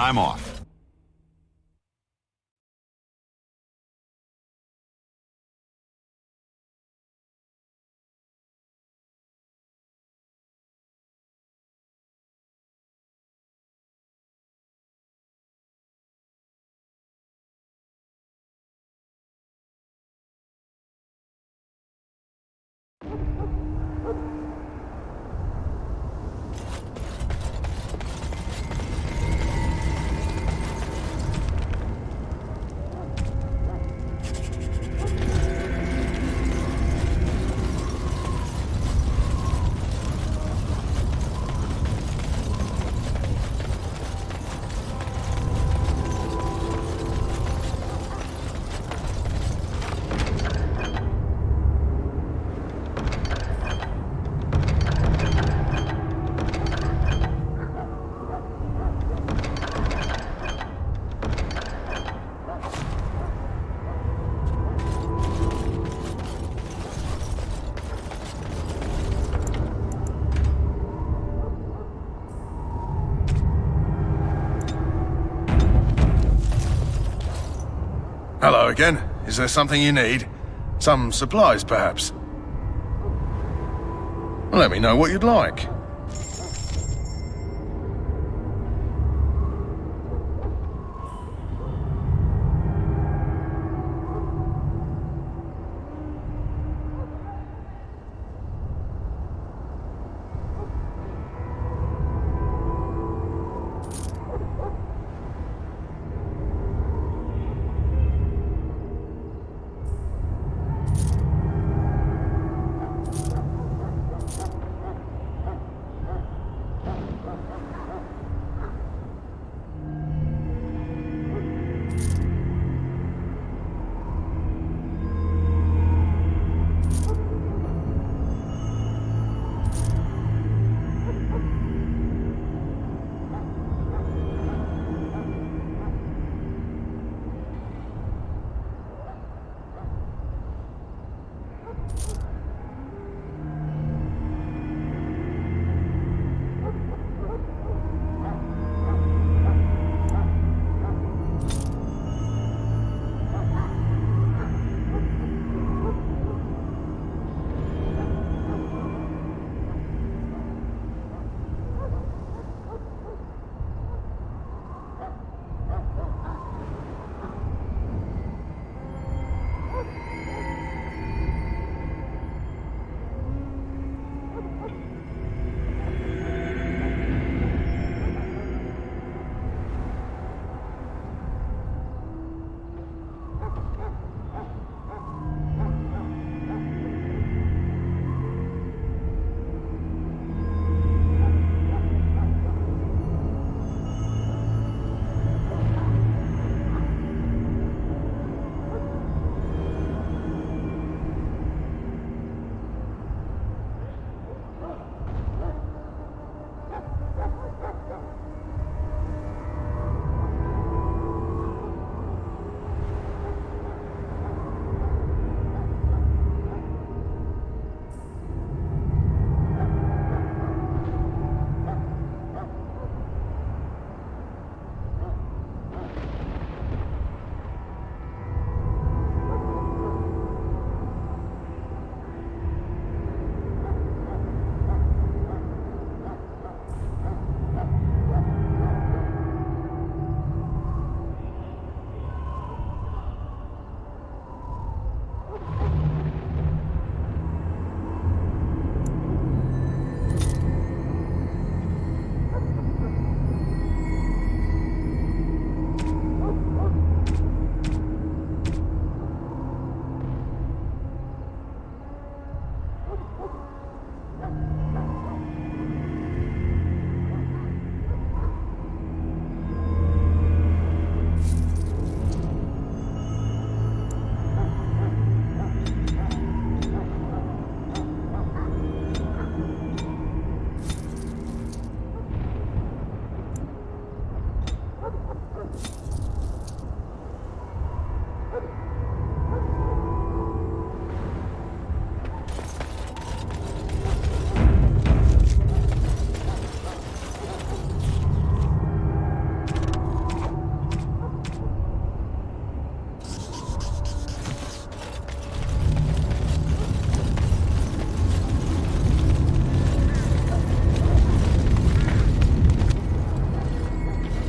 I'm off. Hello again. Is there something you need? Some supplies, perhaps? Let me know what you'd like.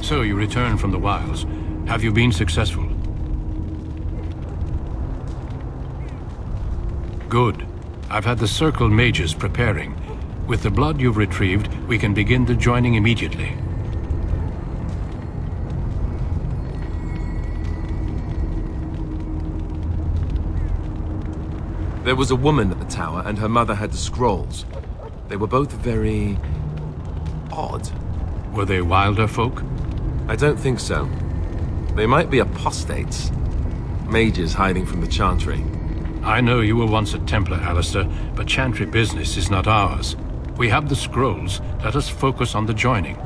So you returned from the wilds. Have you been successful? Good. I've had the Circle mages preparing. With the blood you've retrieved, we can begin the joining immediately. There was a woman at the tower, and her mother had the scrolls. They were both very... odd. Were they wilder folk? I don't think so. They might be apostates. Mages hiding from the Chantry. I know you were once a Templar, Alistair, but Chantry business is not ours. We have the scrolls. Let us focus on the joining.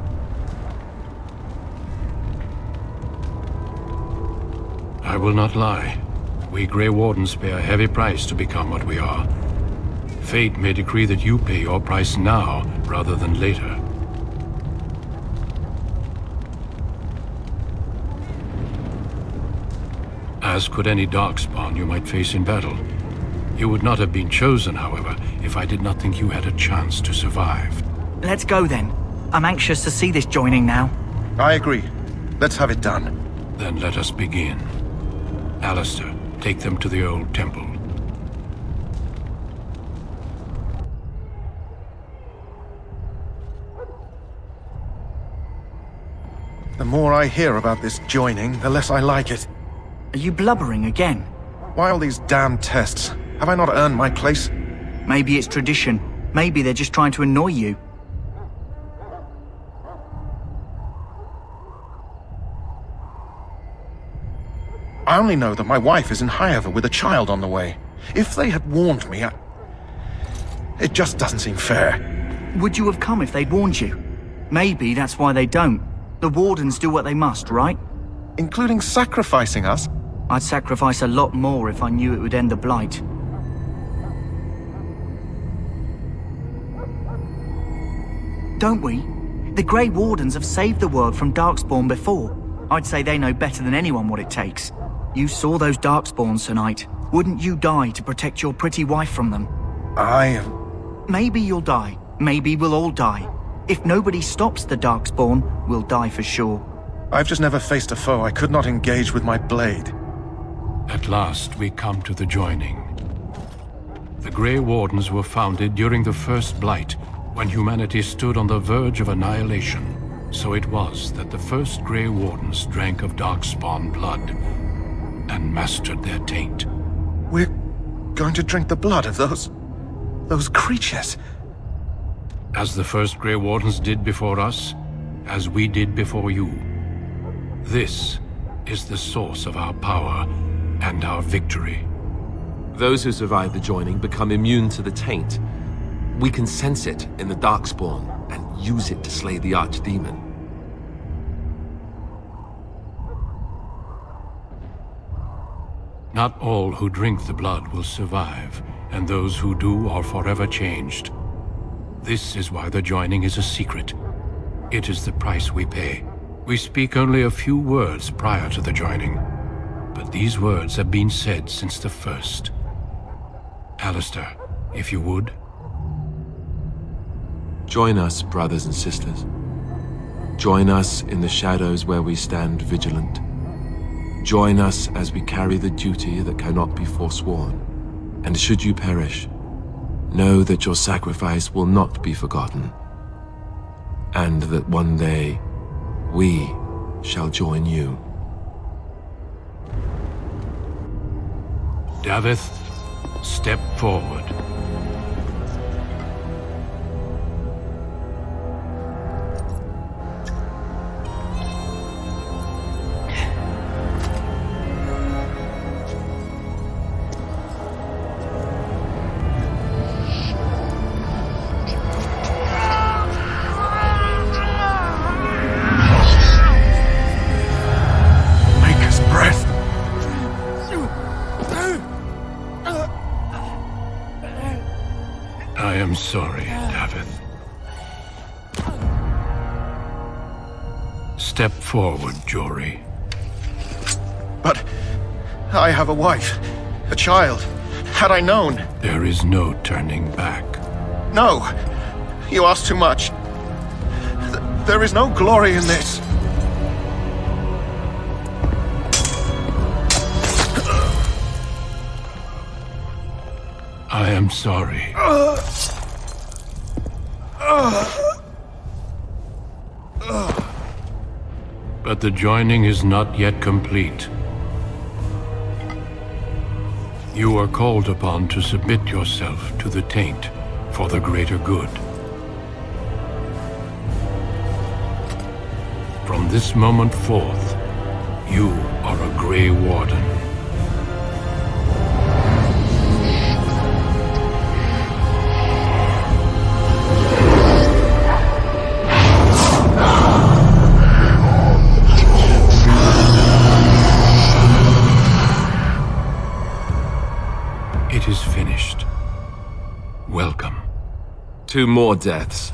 I will not lie. We Grey Wardens pay a heavy price to become what we are. Fate may decree that you pay your price now, rather than later. As could any Darkspawn you might face in battle. You would not have been chosen, however, if I did not think you had a chance to survive. Let's go then. I'm anxious to see this joining now. I agree. Let's have it done. Then let us begin. Alistair, take them to the old temple. The more I hear about this joining, the less I like it. Are you blubbering again? Why all these damn tests? Have I not earned my place? Maybe it's tradition. Maybe they're just trying to annoy you. I only know that my wife is in Highever with a child on the way. If they had warned me, it just doesn't seem fair. Would you have come if they'd warned you? Maybe that's why they don't. The Wardens do what they must, right? Including sacrificing us? I'd sacrifice a lot more if I knew it would end the Blight. Don't we? The Grey Wardens have saved the world from Darkspawn before. I'd say they know better than anyone what it takes. You saw those Darkspawns tonight. Wouldn't you die to protect your pretty wife from them? Maybe you'll die. Maybe we'll all die. If nobody stops the Darkspawn, we'll die for sure. I've just never faced a foe I could not engage with my blade. At last, we come to the joining. The Grey Wardens were founded during the First Blight, when humanity stood on the verge of annihilation. So it was that the first Grey Wardens drank of Darkspawn blood and mastered their taint. We're going to drink the blood of those creatures. As the first Grey Wardens did before us, as we did before you. This is the source of our power and our victory. Those who survive the joining become immune to the taint. We can sense it in the Darkspawn and use it to slay the Archdemon. Not all who drink the blood will survive, and those who do are forever changed. This is why the joining is a secret. It is the price we pay. We speak only a few words prior to the joining, but these words have been said since the first. Alistair, if you would. Join us, brothers and sisters. Join us in the shadows where we stand vigilant. Join us as we carry the duty that cannot be forsworn. And should you perish, know that your sacrifice will not be forgotten, and that one day we shall join you. Davith, step forward. I am sorry, Davith. Step forward, Jory. But I have a wife, a child. Had I known... There is no turning back. No! You ask too much. There is no glory in this. am sorry. But the joining is not yet complete. You are called upon to submit yourself to the Taint for the greater good. From this moment forth, you are a Grey Warden. It is finished. Welcome. 2 more deaths.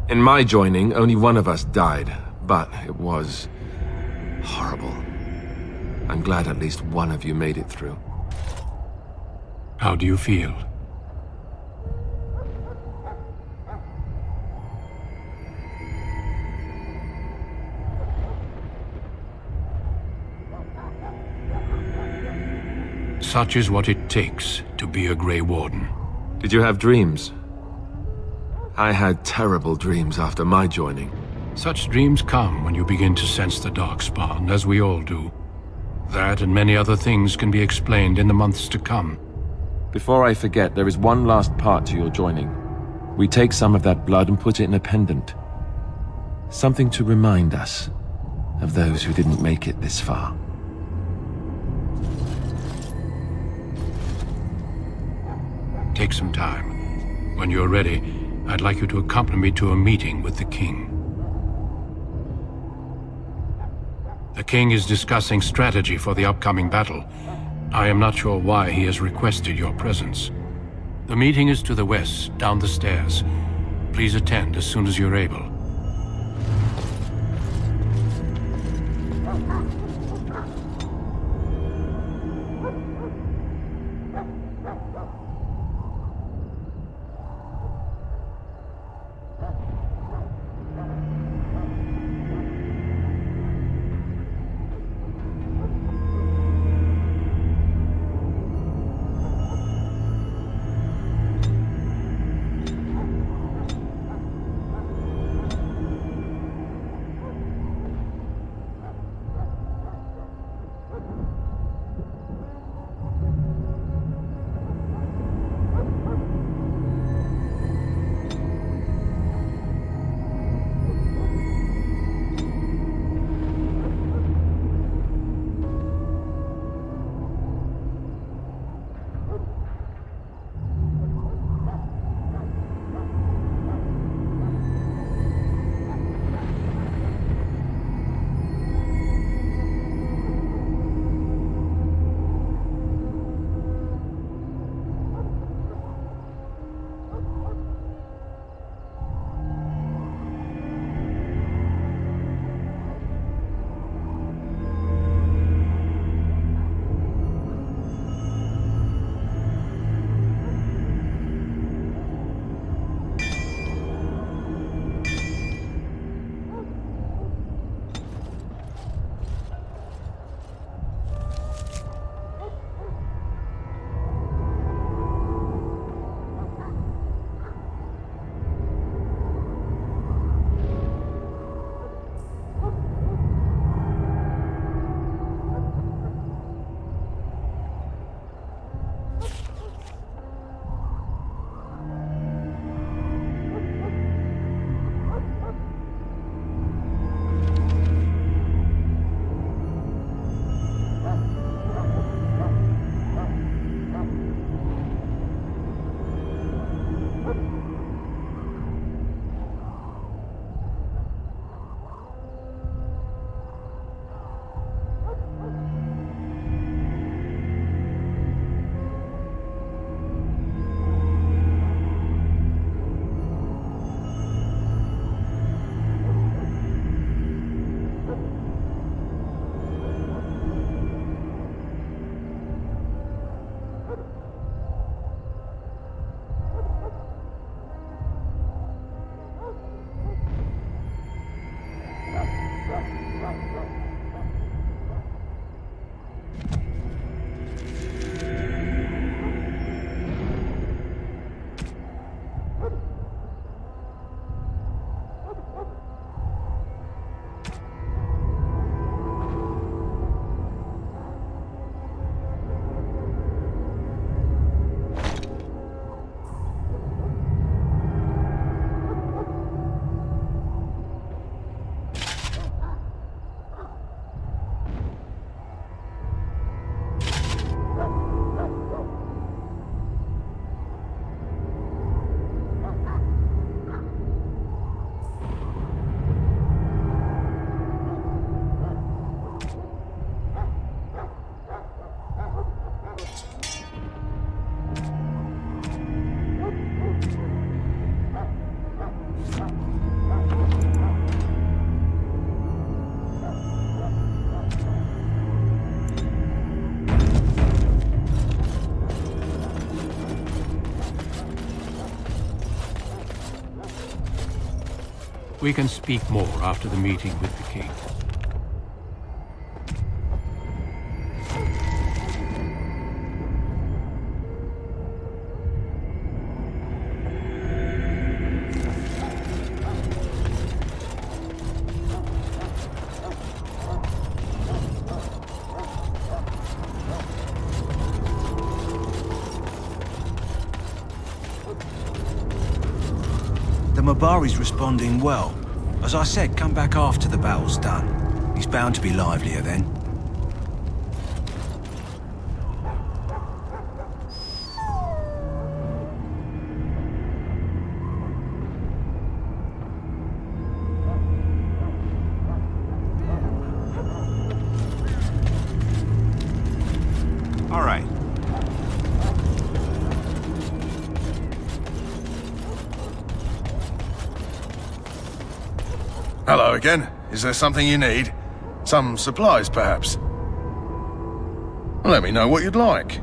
In my joining, only one of us died, but it was horrible. I'm glad at least one of you made it through. How do you feel? Such is what it takes to be a Grey Warden. Did you have dreams? I had terrible dreams after my joining. Such dreams come when you begin to sense the Darkspawn, as we all do. That and many other things can be explained in the months to come. Before I forget, there is one last part to your joining. We take some of that blood and put it in a pendant. Something to remind us of those who didn't make it this far. Take some time. When you're ready, I'd like you to accompany me to a meeting with the King. The King is discussing strategy for the upcoming battle. I am not sure why he has requested your presence. The meeting is to the west, down the stairs. Please attend as soon as you're able. We can speak more after the meeting with the king. The Mabari's responding well. As I said, come back after the battle's done. He's bound to be livelier then. All right. Hello again. Is there something you need? Some supplies, perhaps? Let me know what you'd like.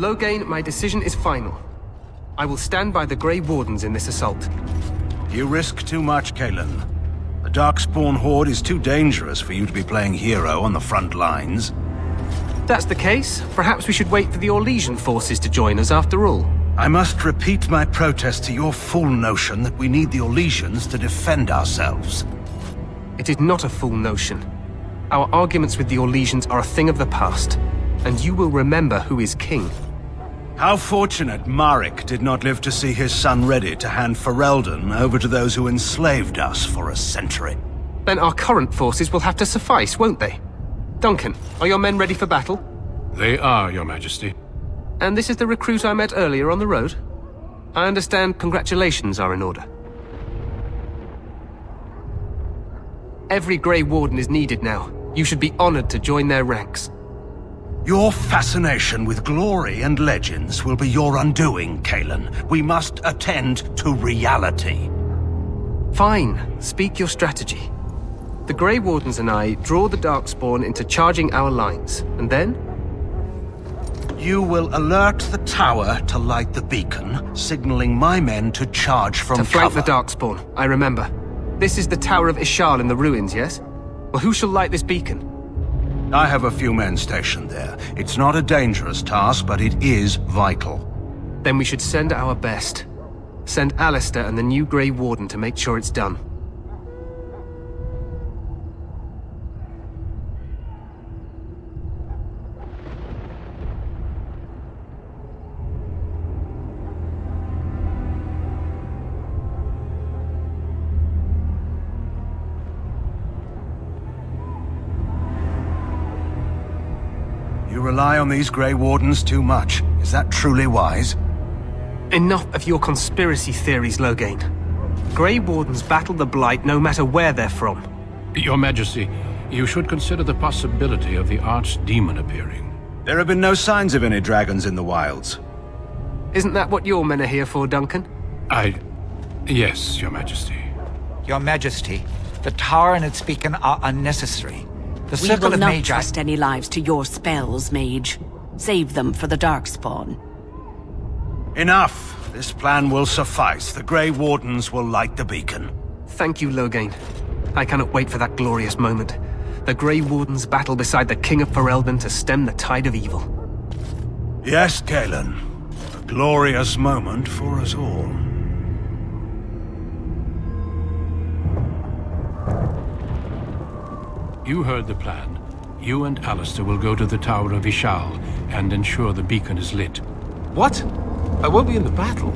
Loghain, my decision is final. I will stand by the Grey Wardens in this assault. You risk too much, Cailan. The Darkspawn Horde is too dangerous for you to be playing hero on the front lines. If that's the case, perhaps we should wait for the Orlesian forces to join us after all. I must repeat my protest to your fool notion that we need the Orlesians to defend ourselves. It is not a fool notion. Our arguments with the Orlesians are a thing of the past, and you will remember who is king. How fortunate Marek did not live to see his son ready to hand Ferelden over to those who enslaved us for a century. Then our current forces will have to suffice, won't they? Duncan, are your men ready for battle? They are, Your Majesty. And this is the recruit I met earlier on the road? I understand congratulations are in order. Every Grey Warden is needed now. You should be honored to join their ranks. Your fascination with glory and legends will be your undoing, Cailan. We must attend to reality. Fine. Speak your strategy. The Grey Wardens and I draw the Darkspawn into charging our lines, and then? You will alert the tower to light the beacon, signaling my men to charge from to flank cover. the Darkspawn, I remember. This is the Tower of Ishal in the ruins, yes? Well, who shall light this beacon? I have a few men stationed there. It's not a dangerous task, but it is vital. Then we should send our best. Send Alistair and the new Grey Warden to make sure it's done. You rely on these Grey Wardens too much. Is that truly wise? Enough of your conspiracy theories, Loghain. Grey Wardens battle the Blight no matter where they're from. Your Majesty, you should consider the possibility of the Archdemon appearing. There have been no signs of any dragons in the wilds. Isn't that what your men are here for, Duncan? Yes, Your Majesty. Your Majesty, the tower and its beacon are unnecessary. The We Circle will of not Magi... trust any lives to your spells, Mage. Save them for the Darkspawn. Enough! This plan will suffice. The Grey Wardens will light the beacon. Thank you, Loghain. I cannot wait for that glorious moment. The Grey Wardens battle beside the King of Ferelden to stem the tide of evil. Yes, Galen. A glorious moment for us all. You heard the plan. You and Alistair will go to the Tower of Ishal and ensure the beacon is lit. What? I won't be in the battle.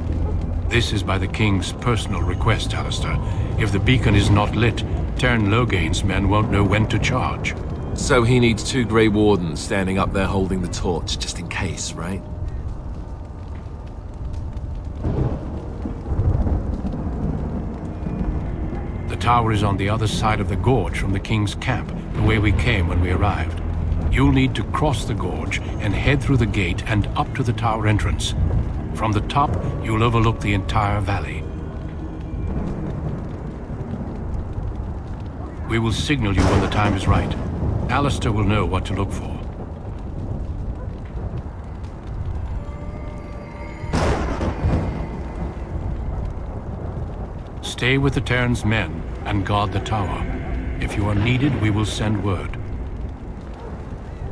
This is by the King's personal request, Alistair. If the beacon is not lit, Tern Loghain's men won't know when to charge. So he needs 2 Grey Wardens standing up there holding the torch, just in case, right? The tower is on the other side of the gorge from the King's camp, the way we came when we arrived. You'll need to cross the gorge and head through the gate and up to the tower entrance. From the top, you'll overlook the entire valley. We will signal you when the time is right. Alistair will know what to look for. Stay with the Terran's men and guard the tower. If you are needed, we will send word.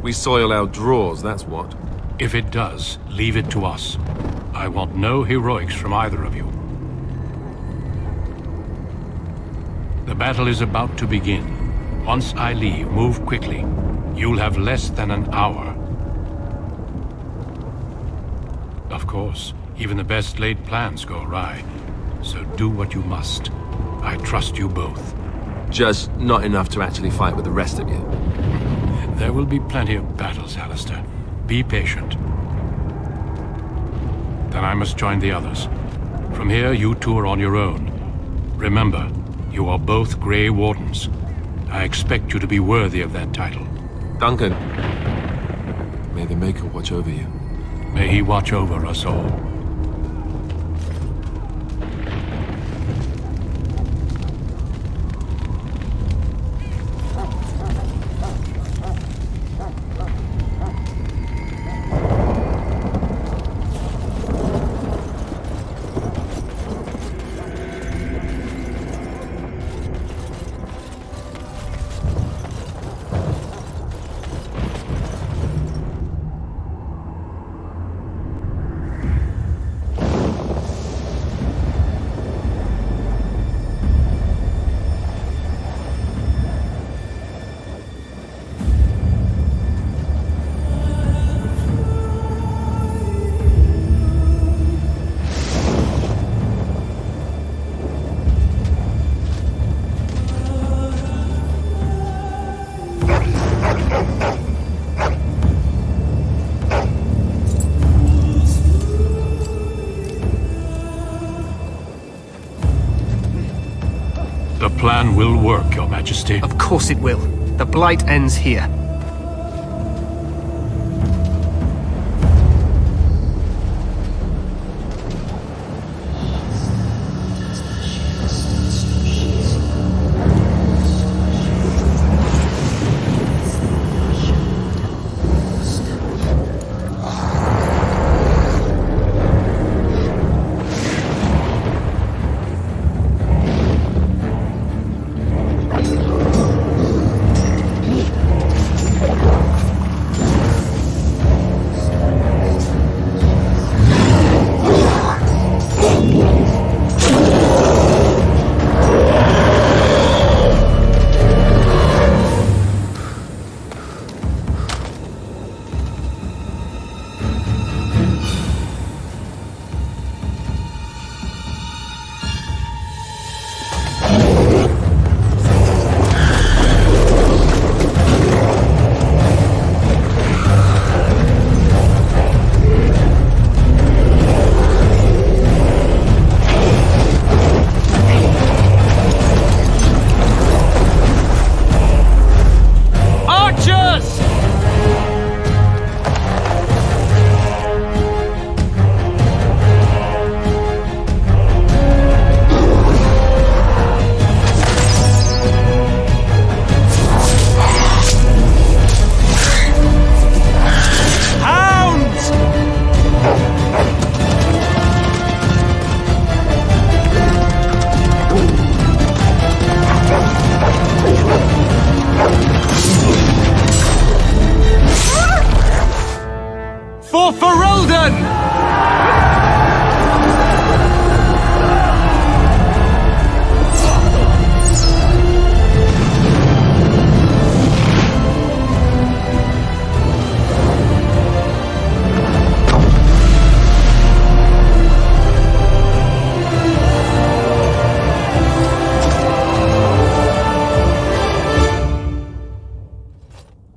We soil our drawers, that's what. If it does, leave it to us. I want no heroics from either of you. The battle is about to begin. Once I leave, move quickly. You'll have less than an hour. Of course, even the best laid plans go awry. So do what you must. I trust you both. Just not enough to actually fight with the rest of you. There will be plenty of battles, Alistair. Be patient. Then I must join the others. From here, you two are on your own. Remember, you are both Grey Wardens. I expect you to be worthy of that title. Duncan, may the Maker watch over you. May he watch over us all. The plan will work, Your Majesty. Of course it will. The Blight ends here. for Ferelden!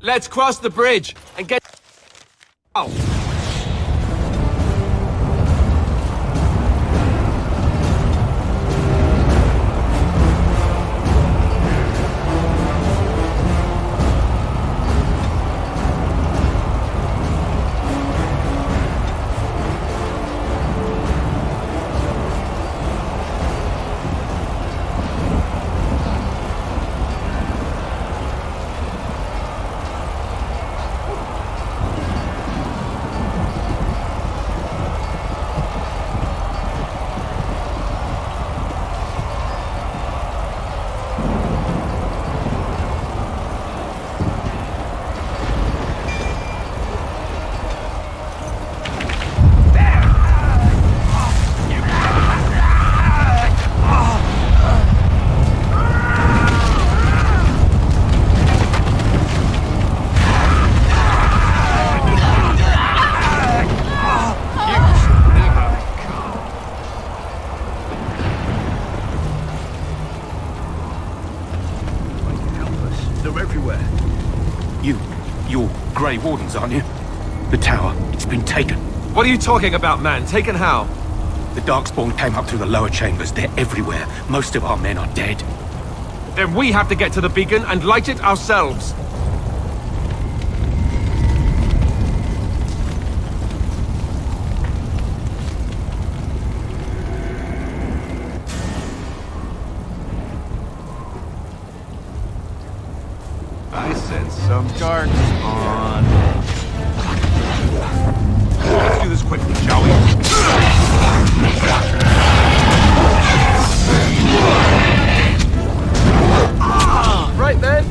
Let's cross the bridge and get... Oh. You're Grey Wardens, aren't you? The tower, it's been taken. What are you talking about, man? Taken how? The Darkspawn came up through the lower chambers. They're everywhere. Most of our men are dead. Then we have to get to the beacon and light it ourselves. I sense some darks on. Let's do this quickly, shall we? Right then.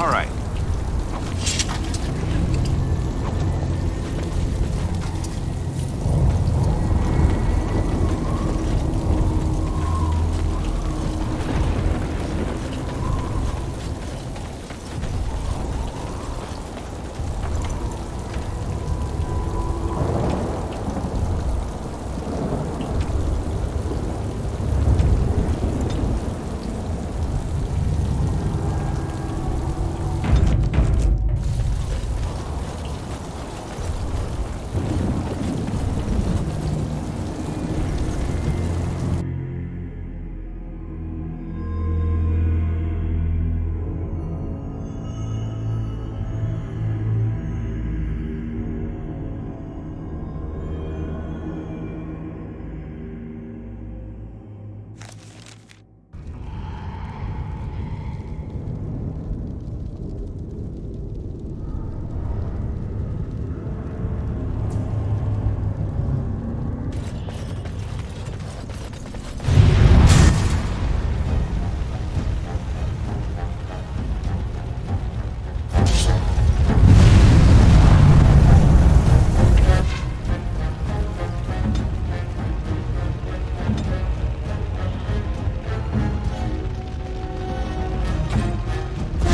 All right.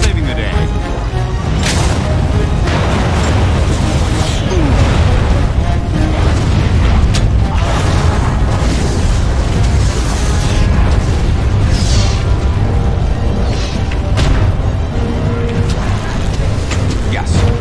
Saving the day. Yes.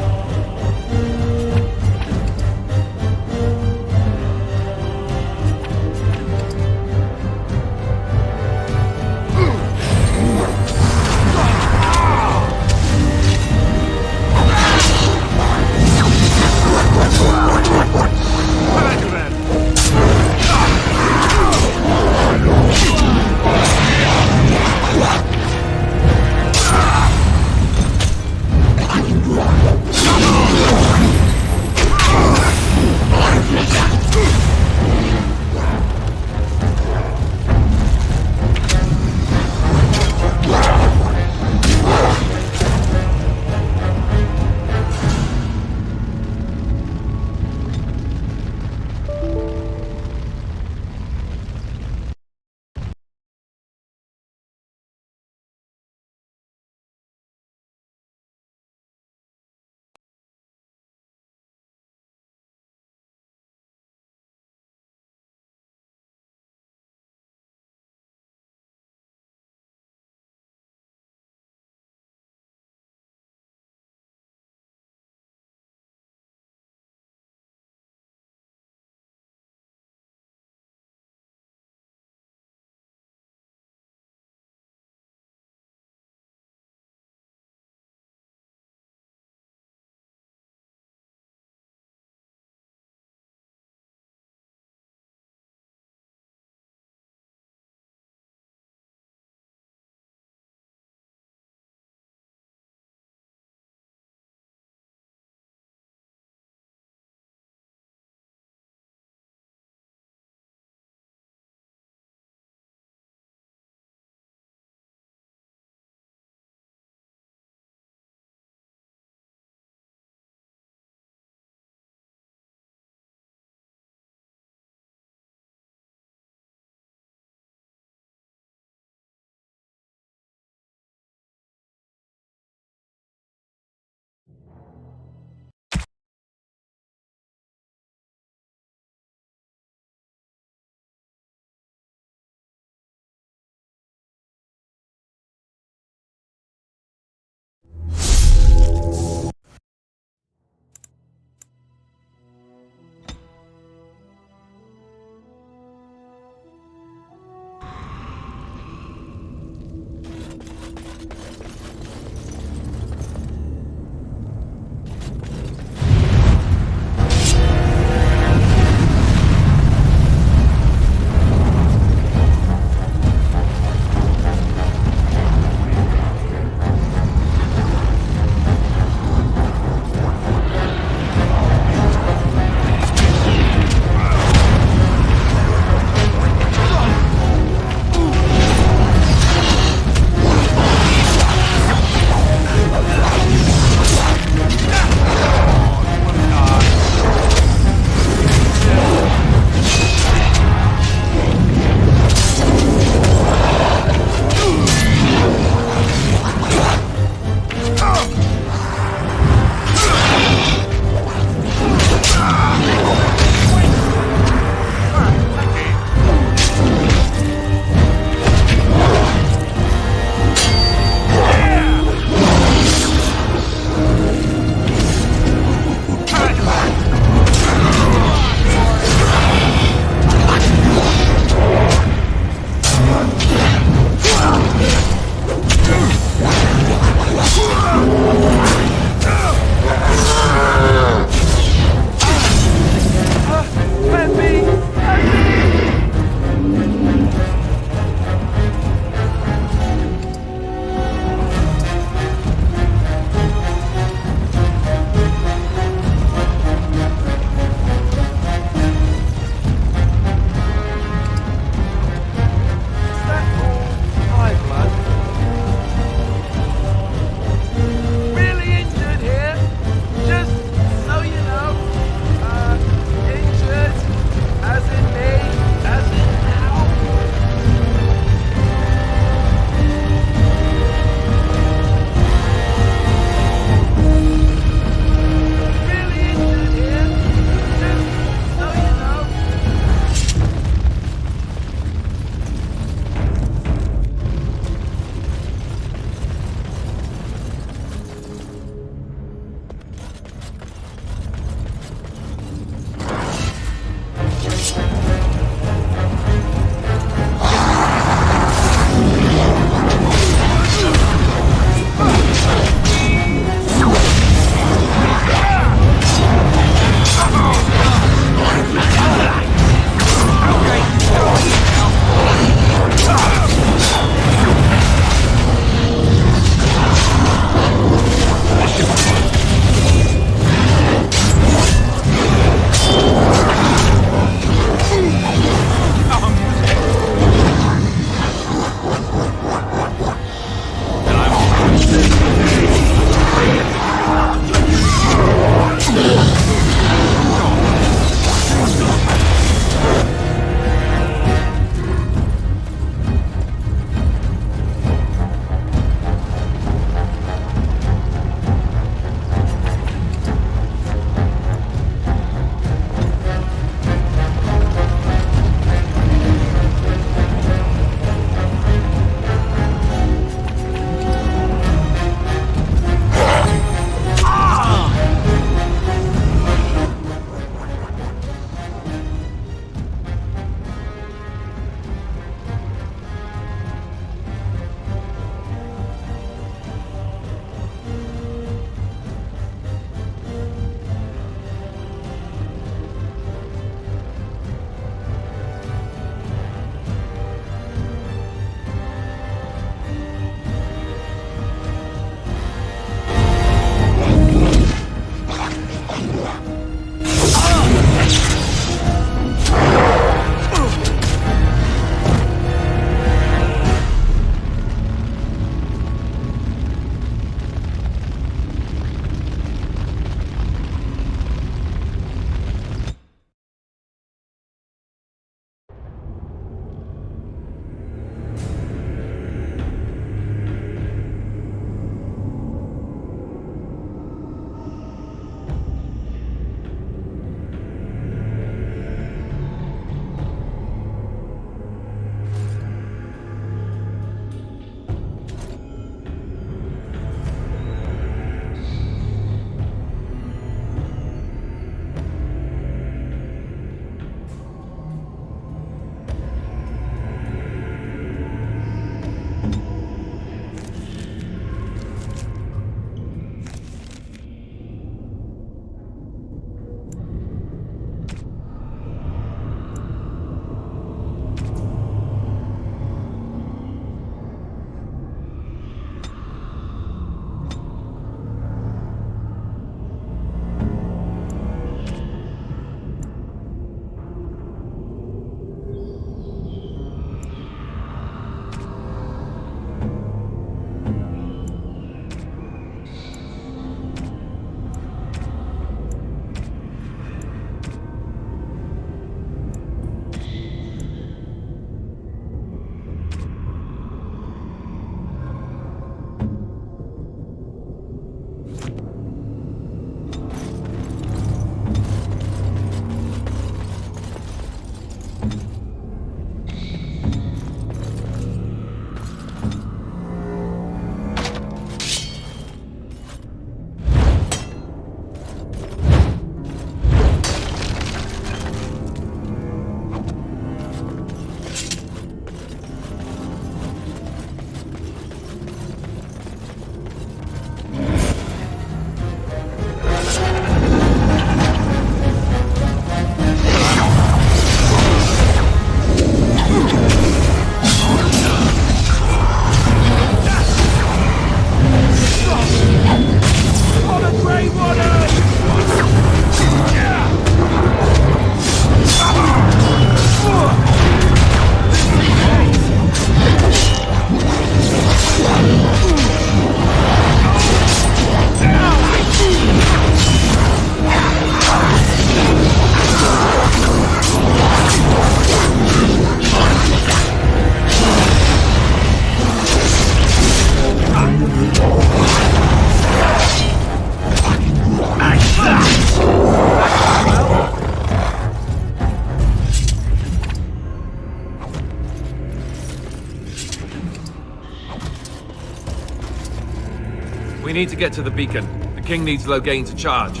need to get to the beacon. The king needs Loghain to charge.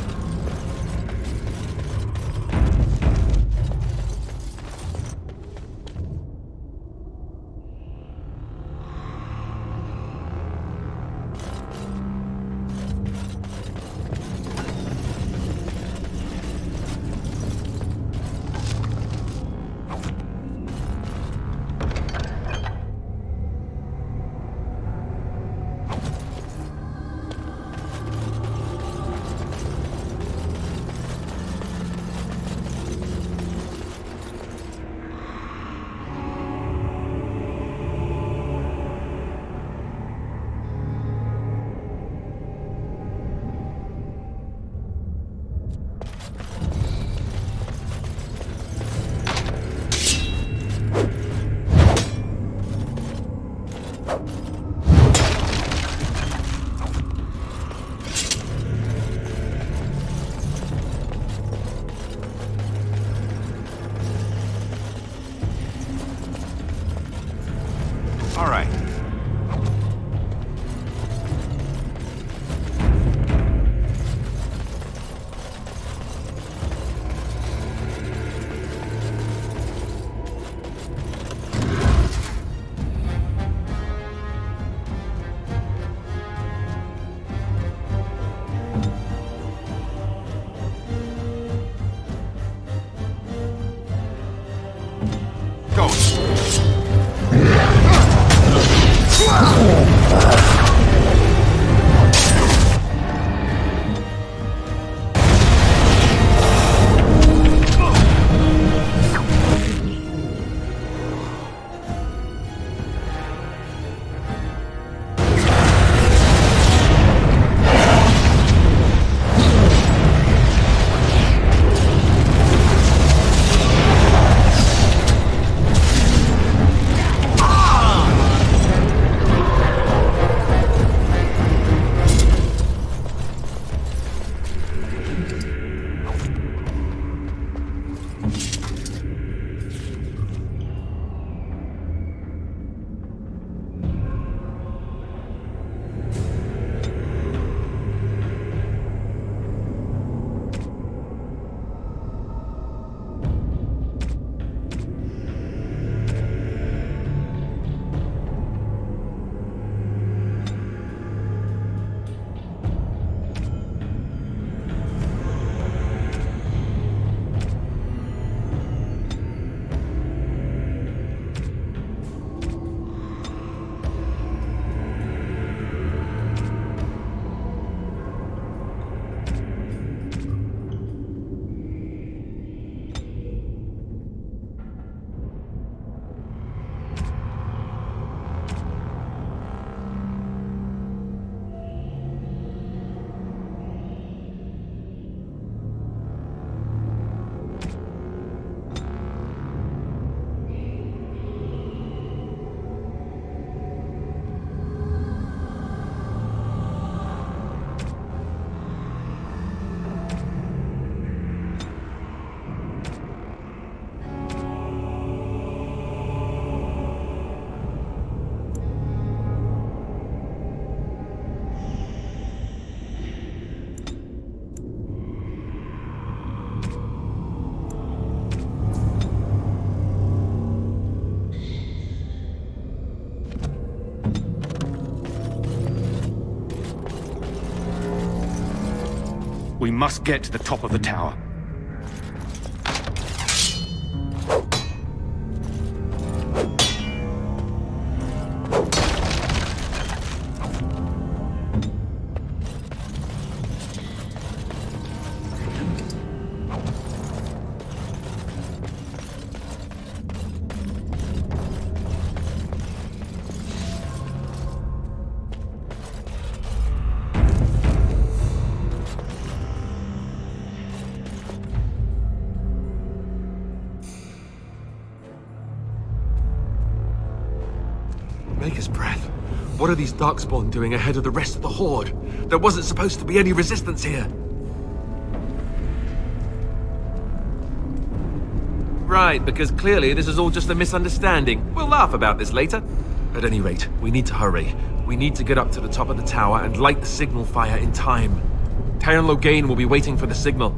All right. Go. We must get to the top of the tower. Maker's breath. What are these Darkspawn doing ahead of the rest of the Horde? There wasn't supposed to be any resistance here. Right, because clearly this is all just a misunderstanding. We'll laugh about this later. At any rate, we need to hurry. We need to get up to the top of the tower and light the signal fire in time. Taron Loghain will be waiting for the signal.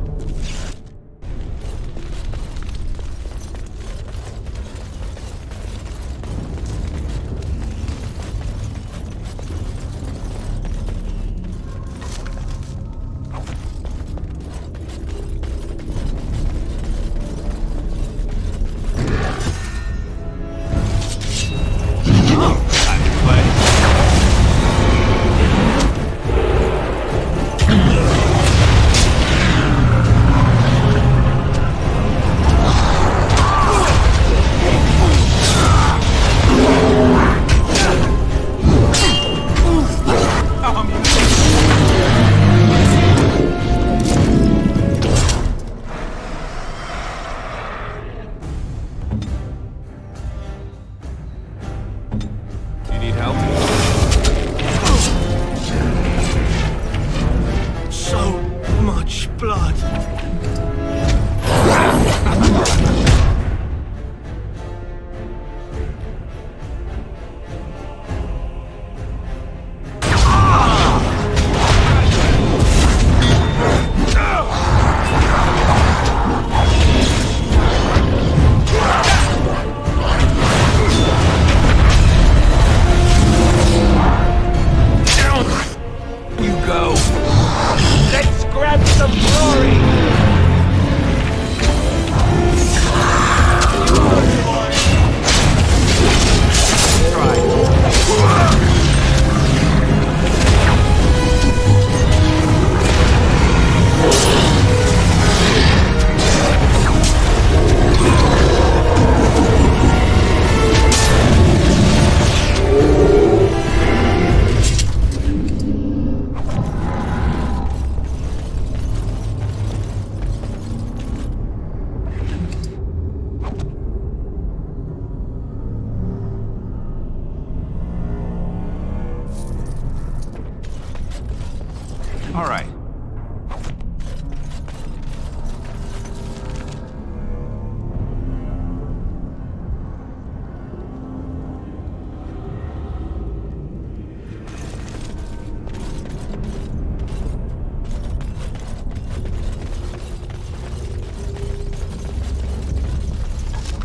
You need help? So much blood. All right.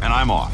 And I'm off.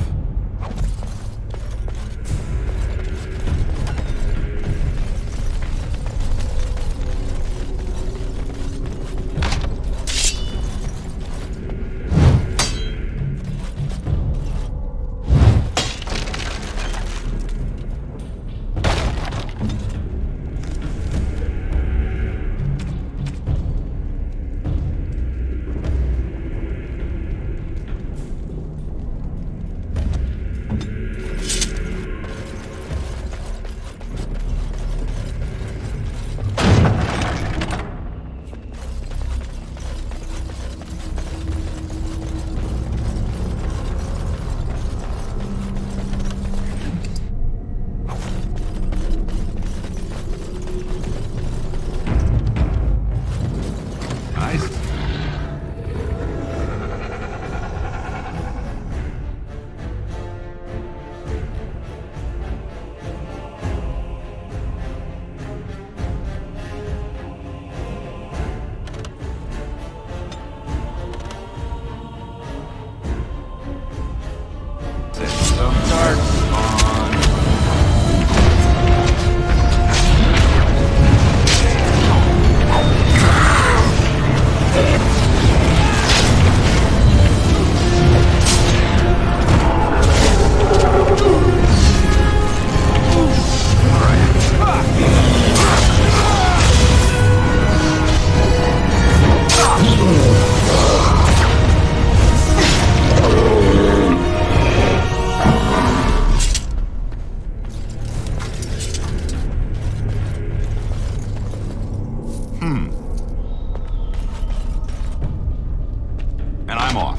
And I'm off.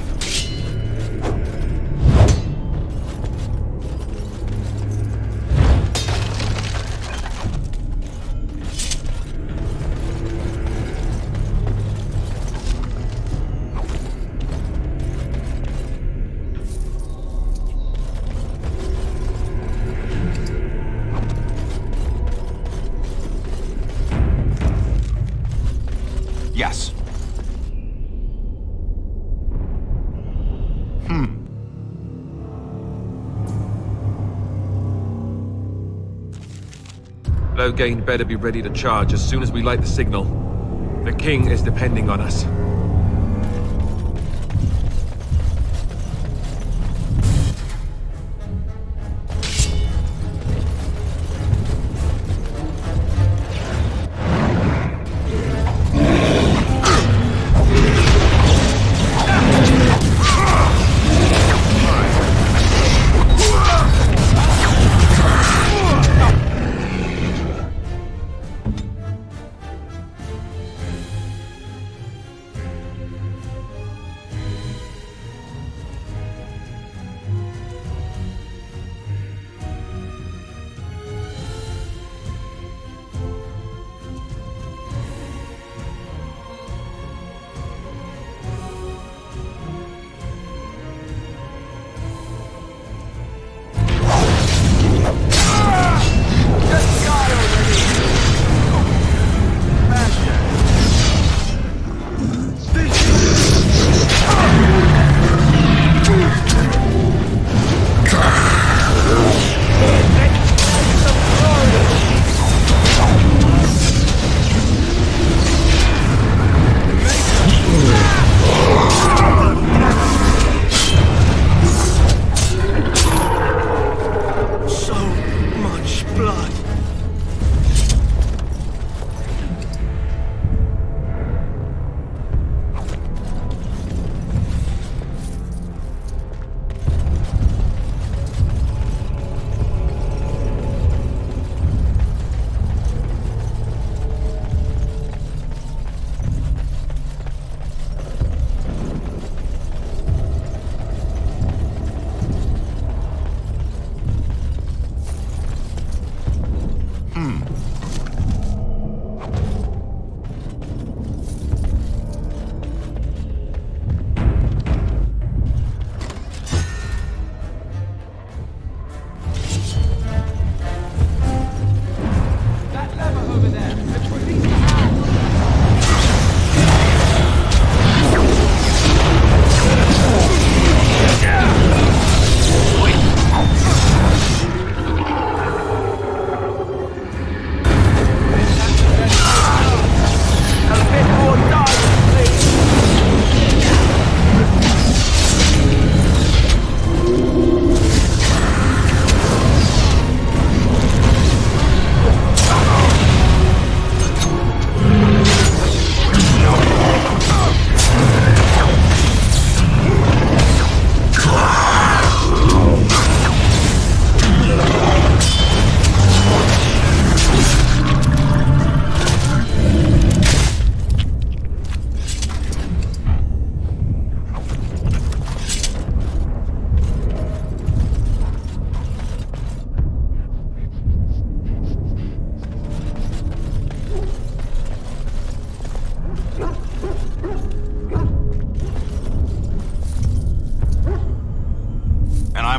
Loghain better be ready to charge as soon as we light the signal. The king is depending on us.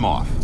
I'm off.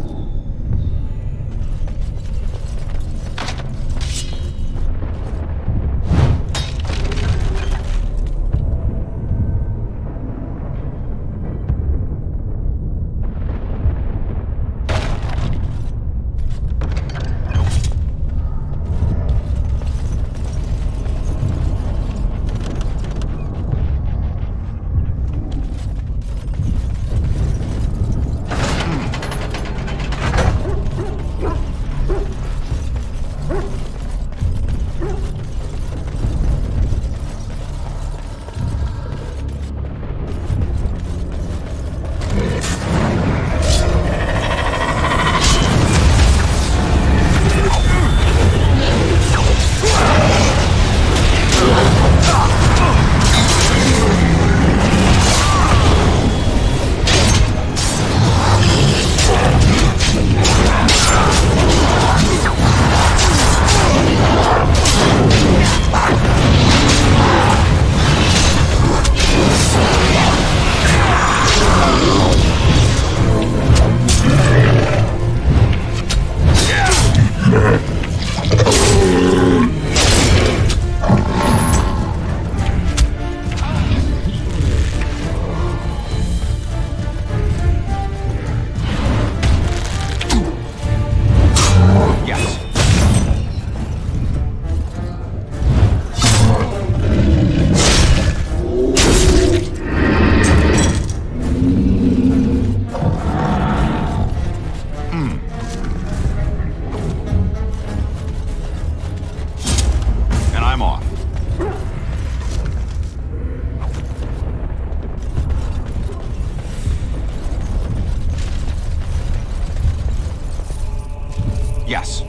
Yes.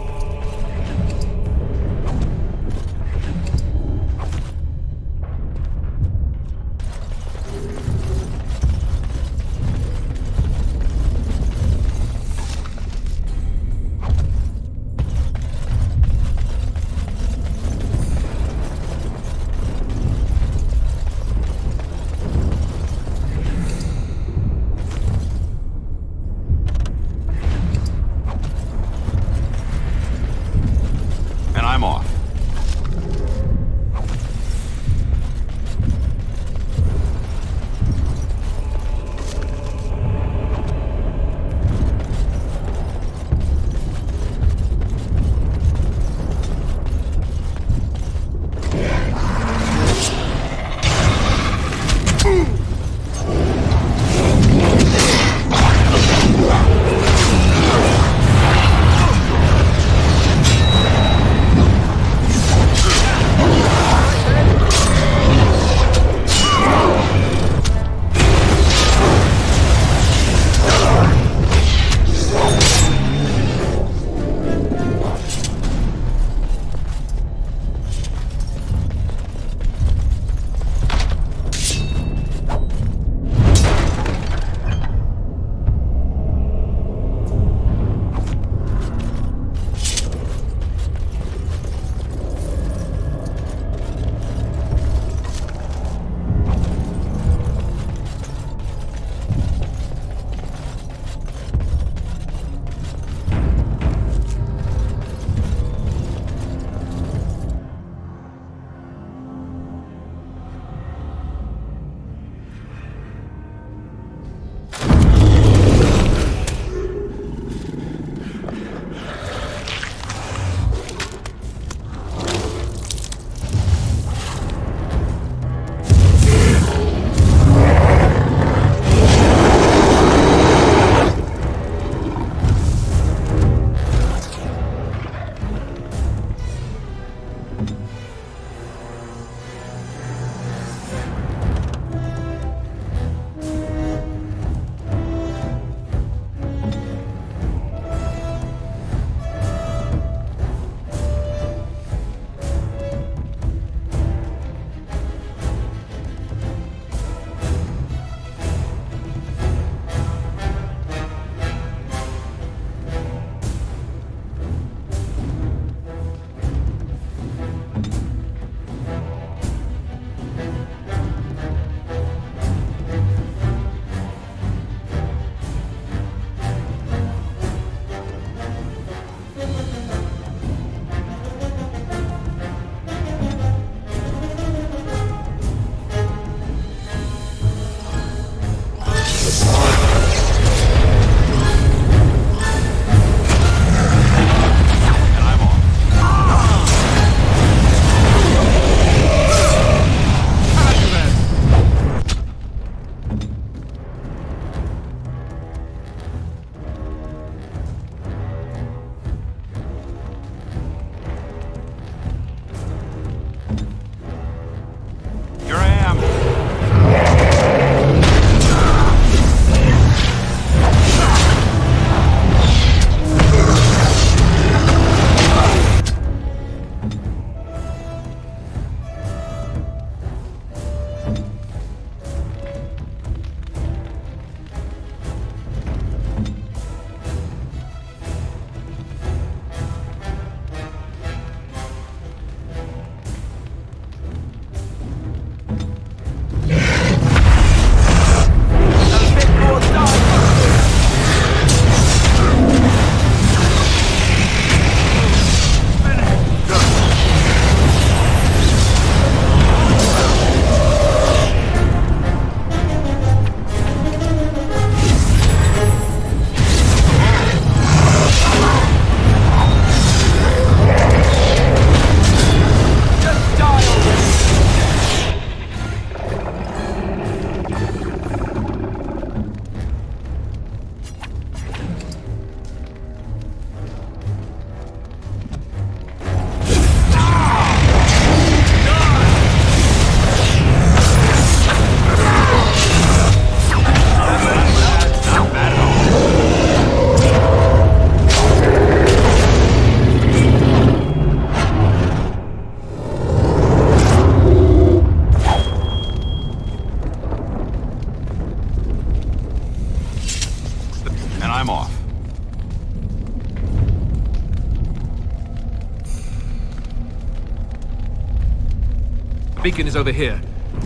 beacon is over here.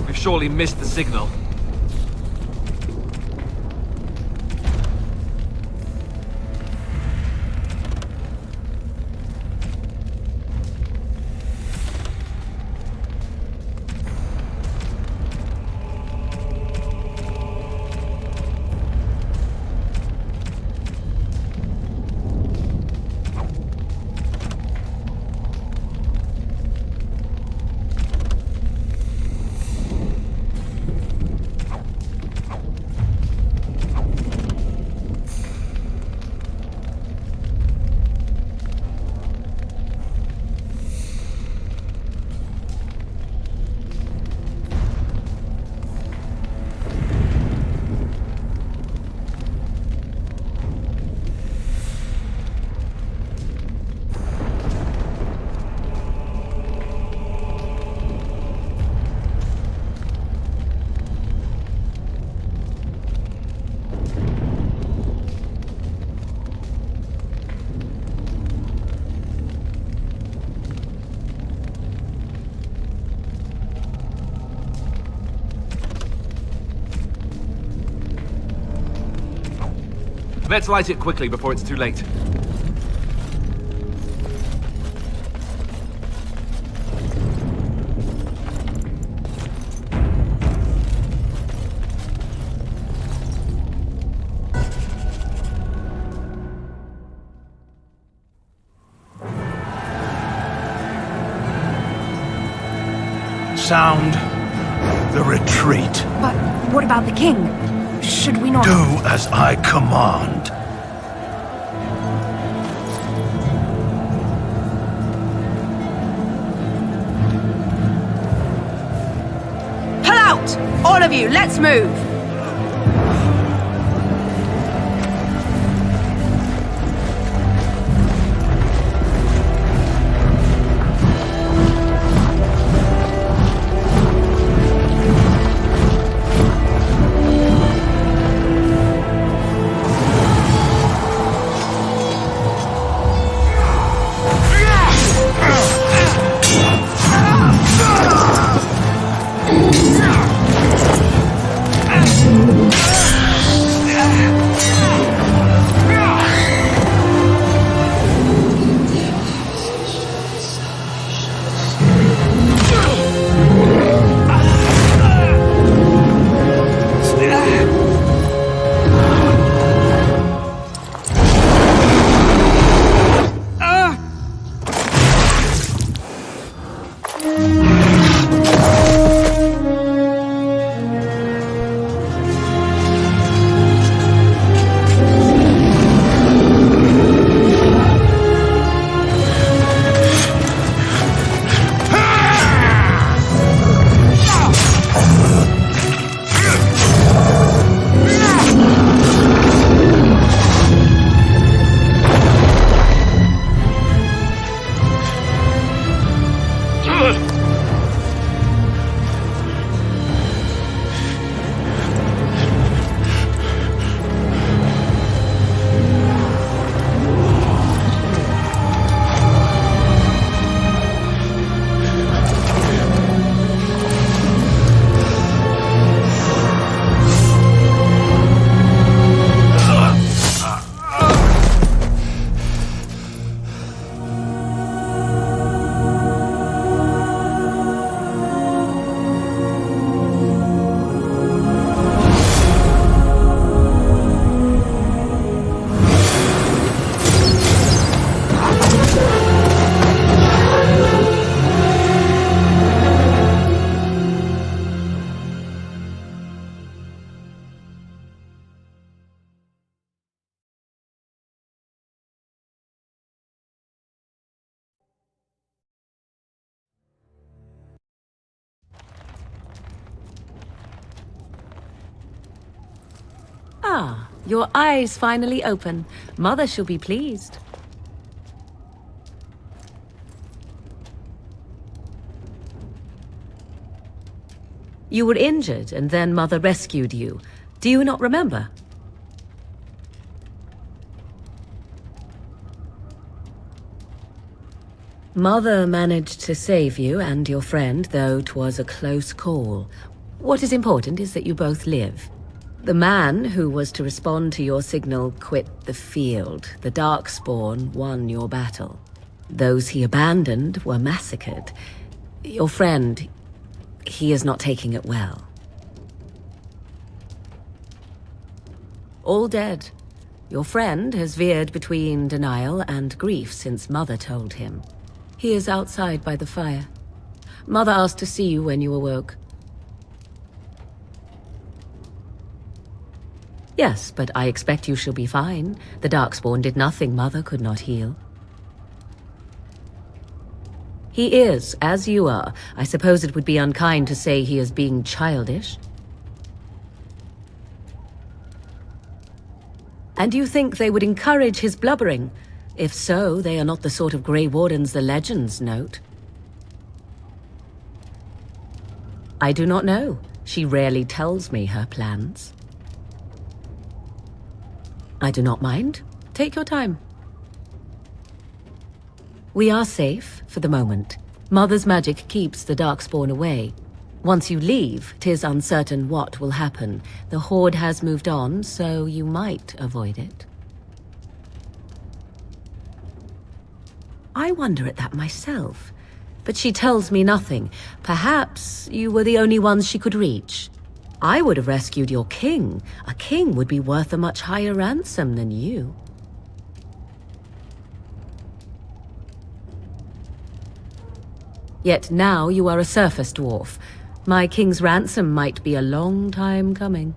We've surely missed the signal. Let's light it quickly before it's too late. Sound the retreat. But what about the king? Should we not... Do as I command. Pull out! All of you, let's move! Ah, your eyes finally open. Mother shall be pleased. You were injured, and then Mother rescued you. Do you not remember? Mother managed to save you and your friend, though 'twas a close call. What is important is that you both live. The man who was to respond to your signal quit the field. The Darkspawn won your battle. Those he abandoned were massacred. Your friend, he is not taking it well. All dead. Your friend has veered between denial and grief since Mother told him. He is outside by the fire. Mother asked to see you when you awoke. Yes, but I expect you shall be fine. The Darkspawn did nothing Mother could not heal. He is, as you are. I suppose it would be unkind to say he is being childish. And you think they would encourage his blubbering? If so, they are not the sort of Grey Wardens the legends note. I do not know. She rarely tells me her plans. I do not mind. Take your time. We are safe, for the moment. Mother's magic keeps the Darkspawn away. Once you leave, 'tis uncertain what will happen. The Horde has moved on, so you might avoid it. I wonder at that myself. But she tells me nothing. Perhaps you were the only ones she could reach. I would have rescued your king. A king would be worth a much higher ransom than you. Yet now you are a surface dwarf. My king's ransom might be a long time coming.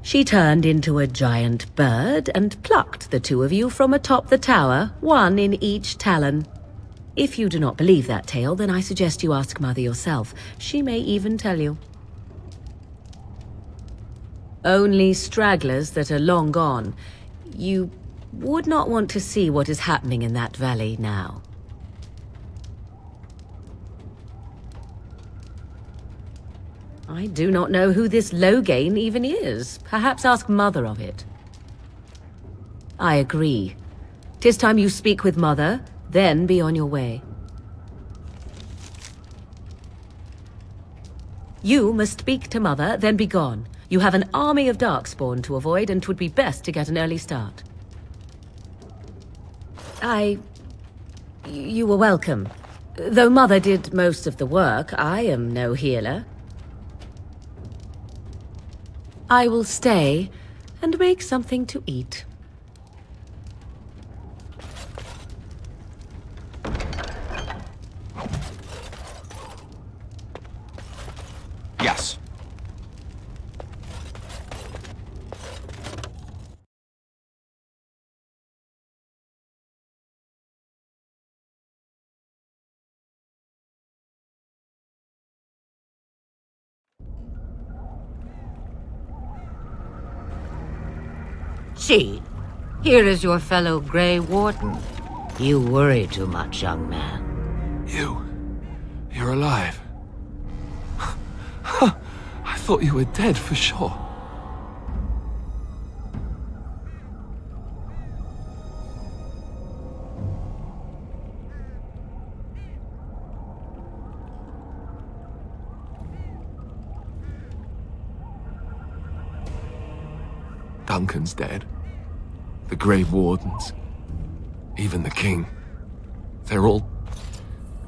She turned into a giant bird and plucked the two of you from atop the tower, one in each talon. If you do not believe that tale, then I suggest you ask Mother yourself. She may even tell you. Only stragglers that are long gone. You would not want to see what is happening in that valley now. I do not know who this Loghain even is. Perhaps ask Mother of it. I agree. 'Tis time you speak with Mother, then be on your way. You must speak to Mother, then be gone. You have an army of Darkspawn to avoid, and 'twould be best to get an early start. You were welcome. Though Mother did most of the work, I am no healer. I will stay and make something to eat. Yes. See, here is your fellow Grey Warden. You worry too much, young man. You're alive. I thought you were dead for sure. Duncan's dead. The Grey Wardens. Even the King. They're all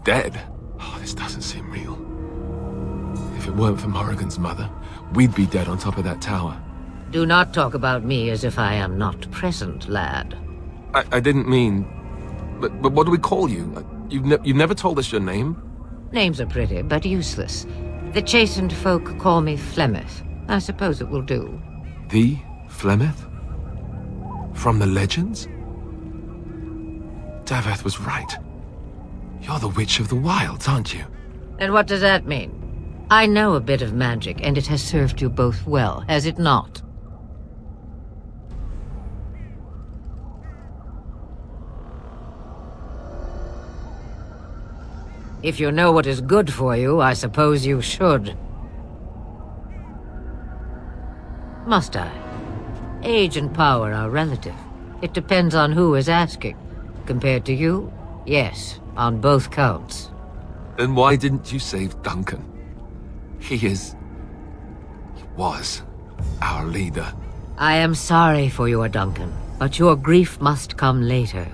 dead. Oh, this doesn't seem real. If it weren't for Morrigan's mother, we'd be dead on top of that tower. Do not talk about me as if I am not present, lad. I didn't mean... But what do we call you? You've never told us your name? Names are pretty, but useless. The chastened folk call me Flemeth. I suppose it will do. The Flemeth? From the legends? Daveth was right. You're the Witch of the Wilds, aren't you? And what does that mean? I know a bit of magic, and it has served you both well, has it not? If you know what is good for you, I suppose you should. Must I? Age and power are relative. It depends on who is asking. Compared to you, yes, on both counts. Then why didn't you save Duncan? He was our leader. I am sorry for your Duncan, but your grief must come later.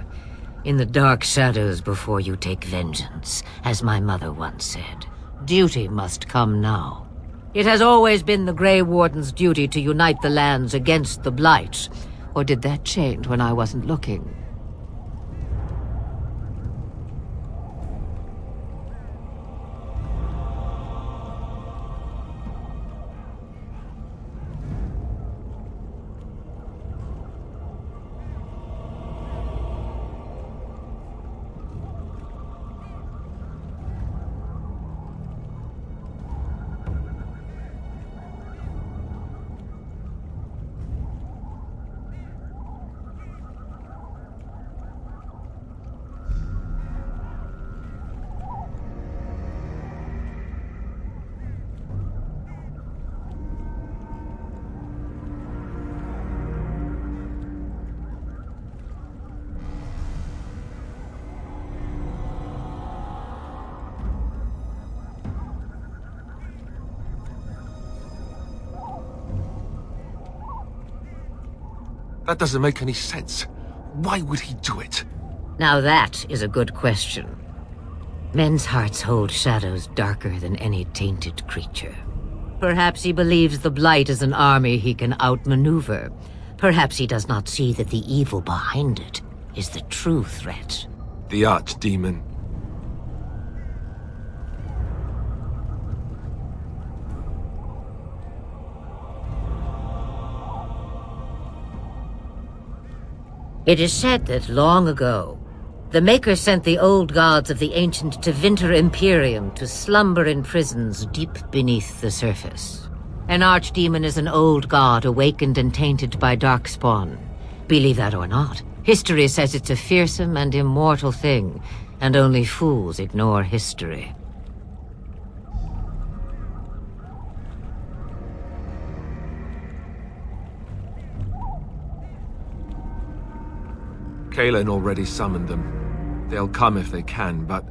In the dark shadows before you take vengeance, as my mother once said. Duty must come now. It has always been the Grey Warden's duty to unite the lands against the Blight. Or did that change when I wasn't looking? That doesn't make any sense. Why would he do it? Now that is a good question. Men's hearts hold shadows darker than any tainted creature. Perhaps he believes the Blight is an army he can outmaneuver. Perhaps he does not see that the evil behind it is the true threat. The Archdemon. It is said that long ago, the Maker sent the old gods of the ancient Tevinter Imperium to slumber in prisons deep beneath the surface. An archdemon is an old god awakened and tainted by Darkspawn. Believe that or not, history says it's a fearsome and immortal thing, and only fools ignore history. Cailan already summoned them. They'll come if they can, but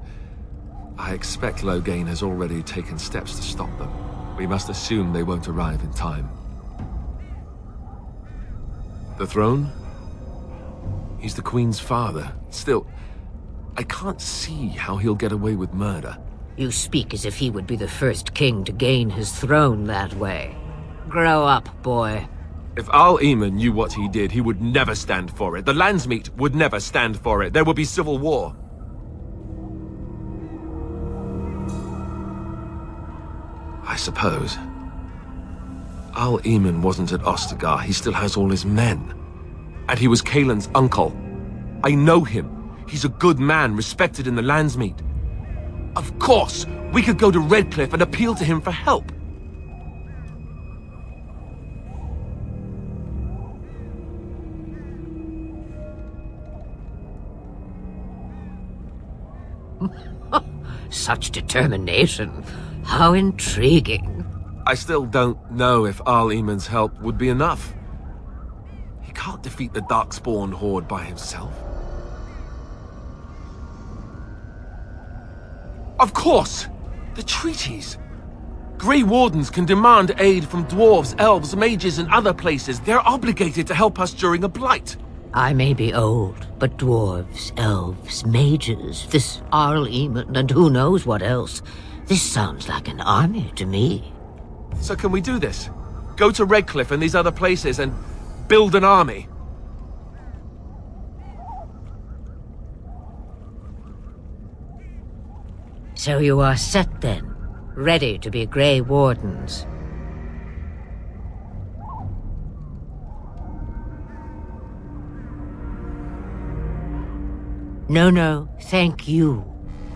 I expect Loghain has already taken steps to stop them. We must assume they won't arrive in time. The throne? He's the Queen's father. Still, I can't see how he'll get away with murder. You speak as if he would be the first king to gain his throne that way. Grow up, boy. If Al-Eamon knew what he did, he would never stand for it. The Landsmeet would never stand for it. There would be civil war. I suppose. Al-Eamon wasn't at Ostagar. He still has all his men. And he was Cailan's uncle. I know him. He's a good man, respected in the Landsmeet. Of course, we could go to Redcliffe and appeal to him for help. Such determination. How intriguing. I still don't know if Al-Eamon's help would be enough. He can't defeat the Darkspawn horde by himself. Of course! The treaties! Grey Wardens can demand aid from dwarves, elves, mages, and other places. They're obligated to help us during a blight. I may be old, but dwarves, elves, mages, this Al-Eamon, and who knows what else. This sounds like an army to me. So can we do this? Go to Redcliffe and these other places and build an army? So you are set then, ready to be Grey Wardens. No, thank you.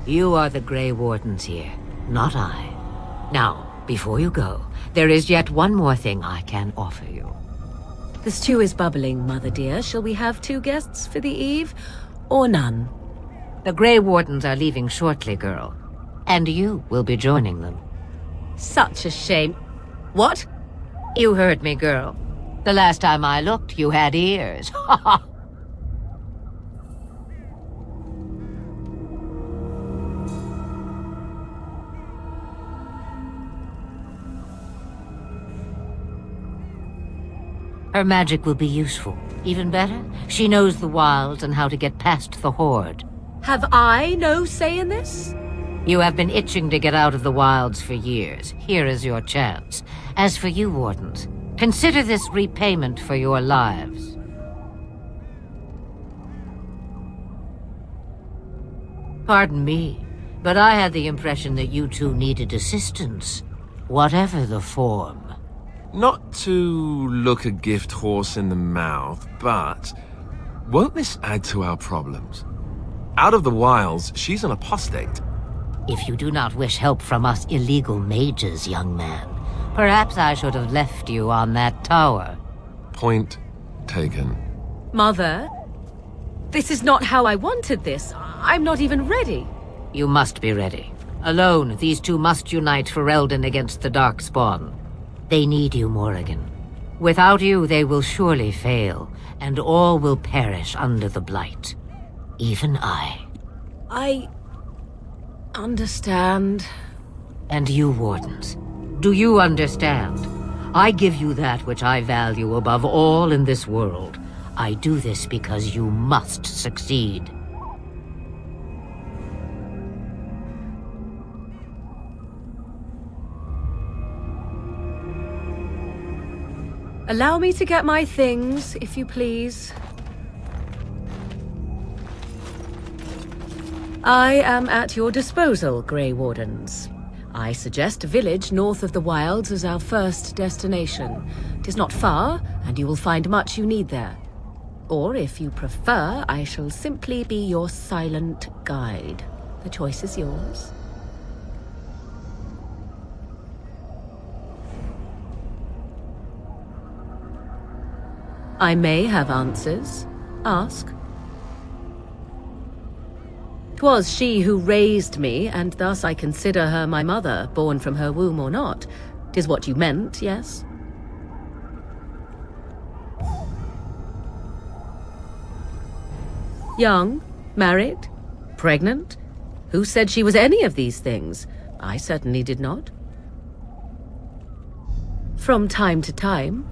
You are the Grey Wardens here, not I. Now, before you go, there is yet one more thing I can offer you. The stew is bubbling, Mother dear. Shall we have 2 guests for the eve, or none? The Grey Wardens are leaving shortly, girl. And you will be joining them. Such a shame. What? You heard me, girl. The last time I looked, you had ears. Her magic will be useful. Even better, she knows the wilds and how to get past the Horde. Have I no say in this? You have been itching to get out of the wilds for years. Here is your chance. As for you, Wardens, consider this repayment for your lives. Pardon me, but I had the impression that you two needed assistance, whatever the form. Not to look a gift horse in the mouth, but won't this add to our problems? Out of the wilds, she's an apostate. If you do not wish help from us illegal mages, young man, perhaps I should have left you on that tower. Point taken. Mother, this is not how I wanted this. I'm not even ready. You must be ready. Alone, these two must unite for Eldon against the Darkspawn. They need you, Morrigan. Without you, they will surely fail, and all will perish under the Blight. Even I. I understand. And you, Wardens, do you understand? I give you that which I value above all in this world. I do this because you must succeed. Allow me to get my things, if you please. I am at your disposal, Grey Wardens. I suggest a village north of the wilds as our first destination. 'Tis not far, and you will find much you need there. Or, if you prefer, I shall simply be your silent guide. The choice is yours. I may have answers. Ask. 'Twas she who raised me, and thus I consider her my mother, born from her womb or not. 'Tis what you meant, yes? Young? Married? Pregnant? Who said she was any of these things? I certainly did not. From time to time,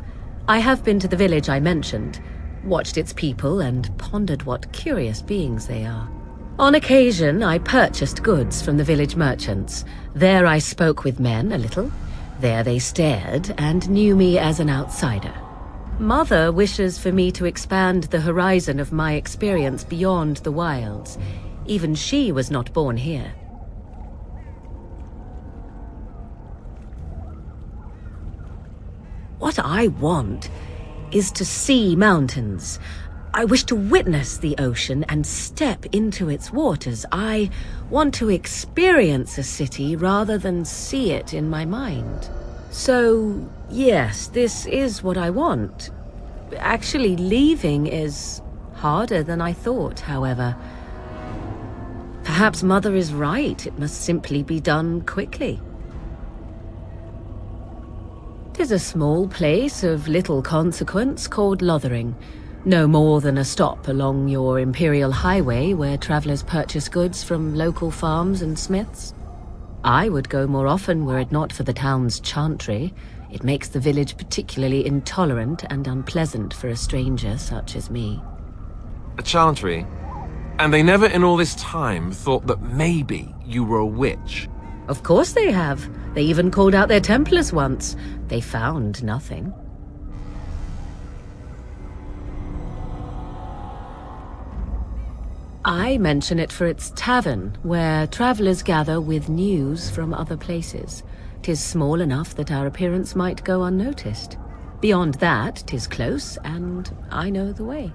I have been to the village I mentioned, watched its people, and pondered what curious beings they are. On occasion, I purchased goods from the village merchants. There I spoke with men a little. There they stared and knew me as an outsider. Mother wishes for me to expand the horizon of my experience beyond the wilds. Even she was not born here. What I want is to see mountains. I wish to witness the ocean and step into its waters. I want to experience a city rather than see it in my mind. So, yes, this is what I want. Actually, leaving is harder than I thought, however. Perhaps Mother is right. It must simply be done quickly. 'Tis a small place of little consequence called Lothering. No more than a stop along your Imperial Highway where travelers purchase goods from local farms and smiths. I would go more often were it not for the town's chantry. It makes the village particularly intolerant and unpleasant for a stranger such as me. A chantry? And they never in all this time thought that maybe you were a witch? Of course they have. They even called out their Templars once. They found nothing. I mention it for its tavern, where travelers gather with news from other places. 'Tis small enough that our appearance might go unnoticed. Beyond that, 'tis close, and I know the way.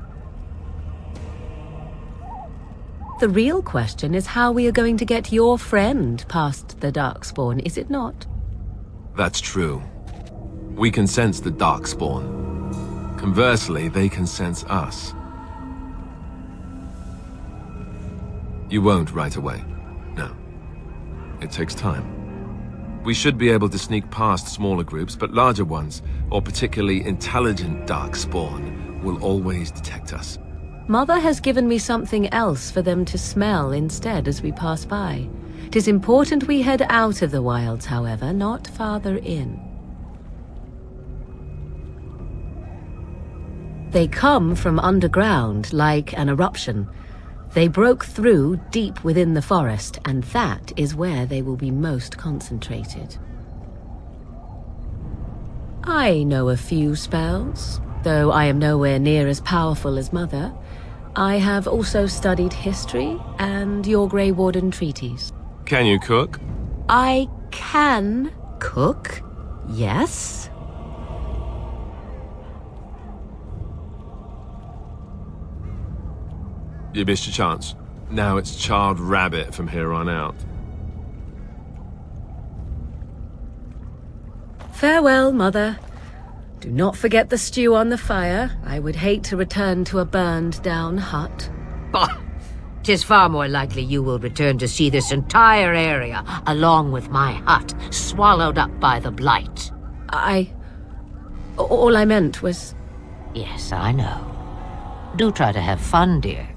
The real question is how we are going to get your friend past the Darkspawn, is it not? That's true. We can sense the Darkspawn. Conversely, they can sense us. You won't right away. No. It takes time. We should be able to sneak past smaller groups, but larger ones, or particularly intelligent Darkspawn, will always detect us. Mother has given me something else for them to smell instead as we pass by. 'Tis important we head out of the wilds, however, not farther in. They come from underground, like an eruption. They broke through deep within the forest, and that is where they will be most concentrated. I know a few spells, though I am nowhere near as powerful as Mother. I have also studied history and your Grey Warden treaties. Can you cook? I can cook, yes. You missed your chance. Now it's charred rabbit from here on out. Farewell, Mother. Do not forget the stew on the fire. I would hate to return to a burned-down hut. Bah! 'Tis far more likely you will return to see this entire area, along with my hut, swallowed up by the Blight. All I meant was... Yes, I know. Do try to have fun, dear.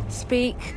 Speak.